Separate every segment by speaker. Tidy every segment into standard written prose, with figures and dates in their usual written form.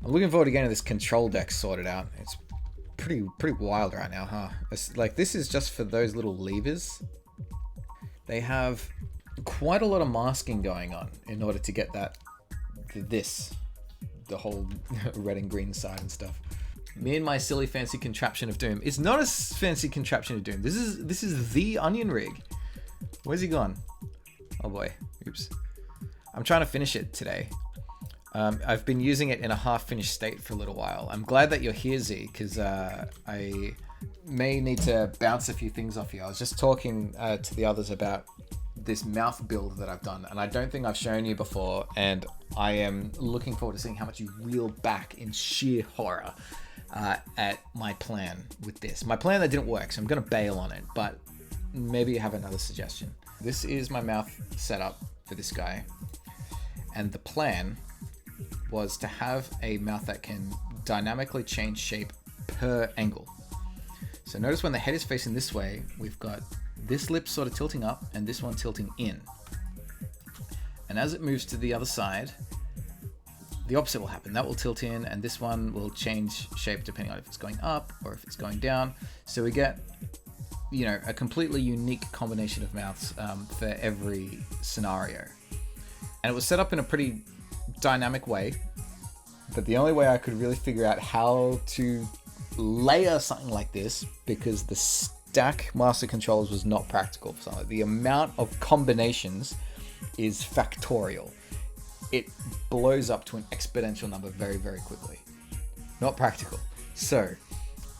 Speaker 1: I'm looking forward to getting this control deck sorted out. It's pretty wild right now, huh? It's like this is just for those little levers. They have quite a lot of masking going on in order to get the whole red and green side and stuff. Me and my silly fancy contraption of doom. It's not a fancy contraption of doom. This is the onion rig. Where's he gone? Oh boy. Oops. I'm trying to finish it today. I've been using it in a half-finished state for a little while. I'm glad that you're here, Z, because I may need to bounce a few things off you. I was just talking to the others about this mouth build that I've done, and I don't think I've shown you before, and I am looking forward to seeing how much you reel back in sheer horror at my plan with this. My plan that didn't work, so I'm going to bail on it, but maybe you have another suggestion. This is my mouth setup for this guy, and the plan was to have a mouth that can dynamically change shape per angle. So notice when the head is facing this way, we've got this lip sort of tilting up and this one tilting in. And as it moves to the other side, the opposite will happen. That will tilt in and this one will change shape depending on if it's going up or if it's going down. So we get, a completely unique combination of mouths for every scenario. And it was set up in a pretty dynamic way, but the only way I could really figure out how to layer something like this, because the stack master controllers was not practical for something. The amount of combinations is factorial. It blows up to an exponential number very, very quickly. Not practical. So,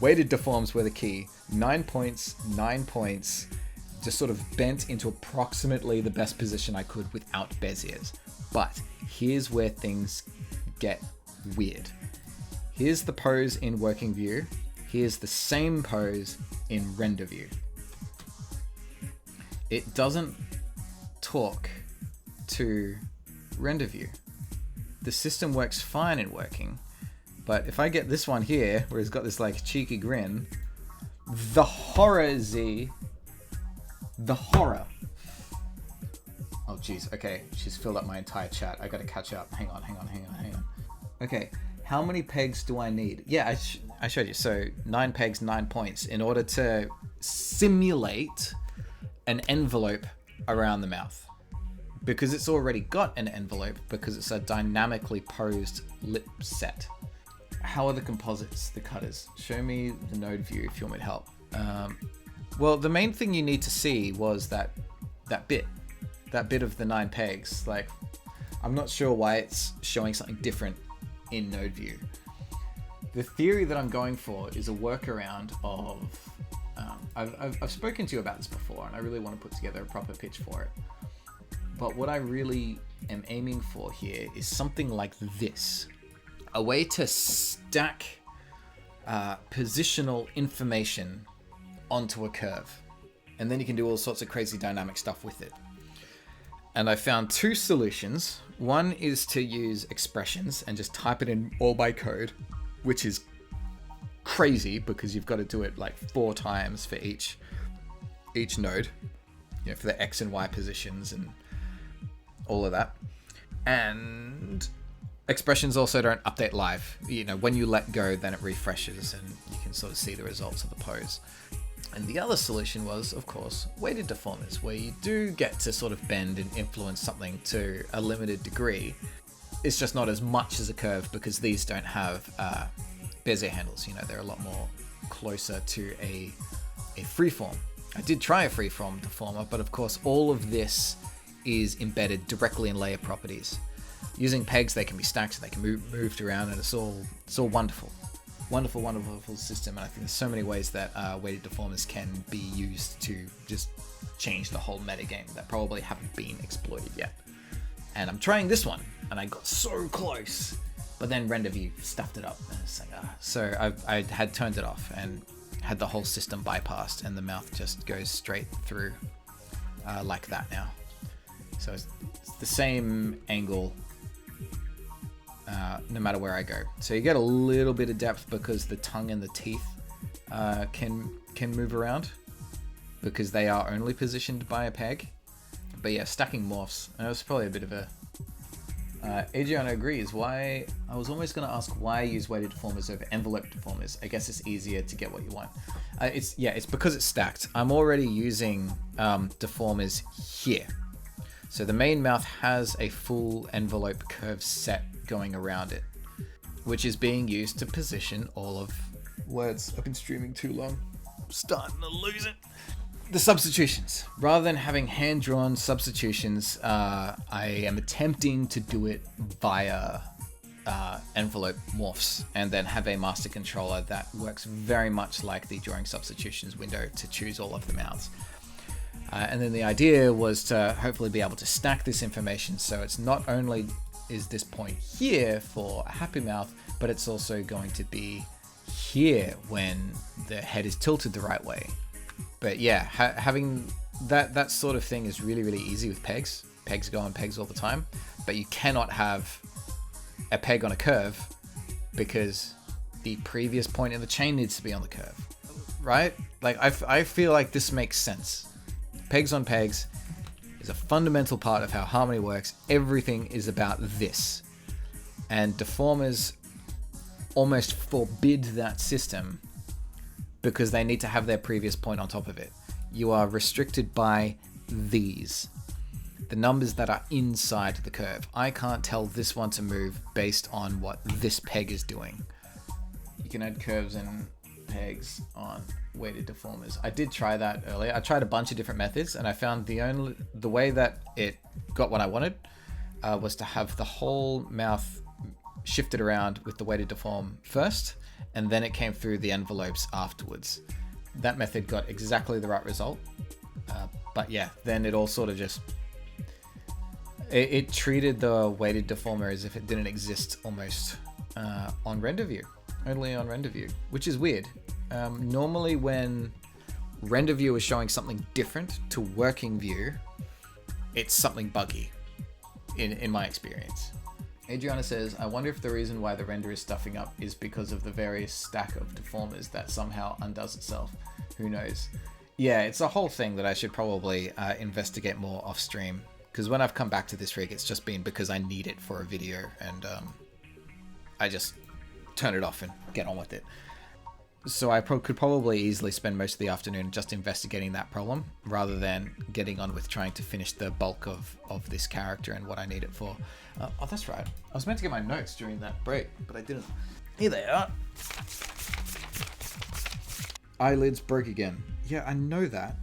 Speaker 1: weighted deforms were the key. 9 points, just sort of bent into approximately the best position I could without Beziers. But here's where things get weird. Here's the pose in working view. Here's the same pose in render view. It doesn't talk to render view. The system works fine in working, but if I get this one here, where he's got this like cheeky grin, the horror, Z, the horror. Oh jeez, okay, she's filled up my entire chat. I gotta catch up. Hang on. Okay, how many pegs do I need? Yeah, I showed you. So 9 pegs, 9 points in order to simulate an envelope around the mouth. Because it's already got an envelope, because it's a dynamically posed lip set. How are the composites, the cutters? Show me the node view if you want me to help. Well, the main thing you need to see was that bit of the 9 pegs. Like, I'm not sure why it's showing something different in node view. The theory that I'm going for is a workaround of, I've spoken to you about this before, and I really want to put together a proper pitch for it. But what I really am aiming for here is something like this. A way to stack positional information onto a curve. And then you can do all sorts of crazy dynamic stuff with it. And I found 2 solutions. One is to use expressions and just type it in all by code, which is crazy because you've got to do it like 4 times for each node, for the X and Y positions and all of that. And expressions also don't update live. When you let go, then it refreshes and you can sort of see the results of the pose. And the other solution was, of course, weighted deformers, where you do get to sort of bend and influence something to a limited degree. It's just not as much as a curve because these don't have Bezier handles. They're a lot more closer to a freeform. I did try a freeform deformer, but of course all of this is embedded directly in layer properties. Using pegs, they can be stacked, so they can be moved around, and it's all wonderful. Wonderful system, and I think there's so many ways that weighted deformers can be used to just change the whole metagame that probably haven't been exploited yet. And I'm trying this one, and I got so close, but then render view stuffed it up. And it's like, So I had turned it off and had the whole system bypassed, and the mouth just goes straight through like that now. So it's the same angle no matter where I go. So you get a little bit of depth because the tongue and the teeth can move around because they are only positioned by a peg. But yeah, stacking morphs. And it was probably a bit of a Adriana agrees. Why? I was almost going to ask why use weighted deformers over envelope deformers. I guess it's easier to get what you want. It's because it's stacked. I'm already using deformers here. So the main mouth has a full envelope curve set going around it, which is being used to position all of words. I've been streaming too long. I'm starting to lose it. The substitutions. Rather than having hand-drawn substitutions, I am attempting to do it via envelope morphs, and then have a master controller that works very much like the drawing substitutions window to choose all of the mouths. And then the idea was to hopefully be able to stack this information, so it's not only is this point here for a happy mouth, but it's also going to be here when the head is tilted the right way. But yeah, having that sort of thing is really, really easy with pegs. Pegs go on pegs all the time, but you cannot have a peg on a curve because the previous point in the chain needs to be on the curve, right? Like I feel like this makes sense. Pegs on pegs is a fundamental part of how harmony works. Everything is about this, and deformers almost forbid that system because they need to have their previous point on top of it. You are restricted by these, the numbers that are inside the curve. I can't tell this one to move based on what this peg is doing. You can add curves and pegs on weighted deformers. I did try that earlier. I tried a bunch of different methods, and I found the way that it got what I wanted was to have the whole mouth shifted around with the weighted deform first, and then it came through the envelopes afterwards. That method got exactly the right result. But yeah, then it all sort of just... It treated the weighted deformer as if it didn't exist almost on render view. Only on render view, which is weird. Normally when render view is showing something different to working view, it's something buggy in my experience. Adriana says, I wonder if the reason why the render is stuffing up is because of the various stack of deformers that somehow undoes itself. Who knows? Yeah, it's a whole thing that I should probably investigate more off stream. Because when I've come back to this rig, it's just been because I need it for a video, and I just turn it off and get on with it. So I could probably easily spend most of the afternoon just investigating that problem, rather than getting on with trying to finish the bulk of this character and what I need it for. Oh, that's right. I was meant to get my notes during that break, but I didn't. Here they are. Eyelids broke again. Yeah, I know that.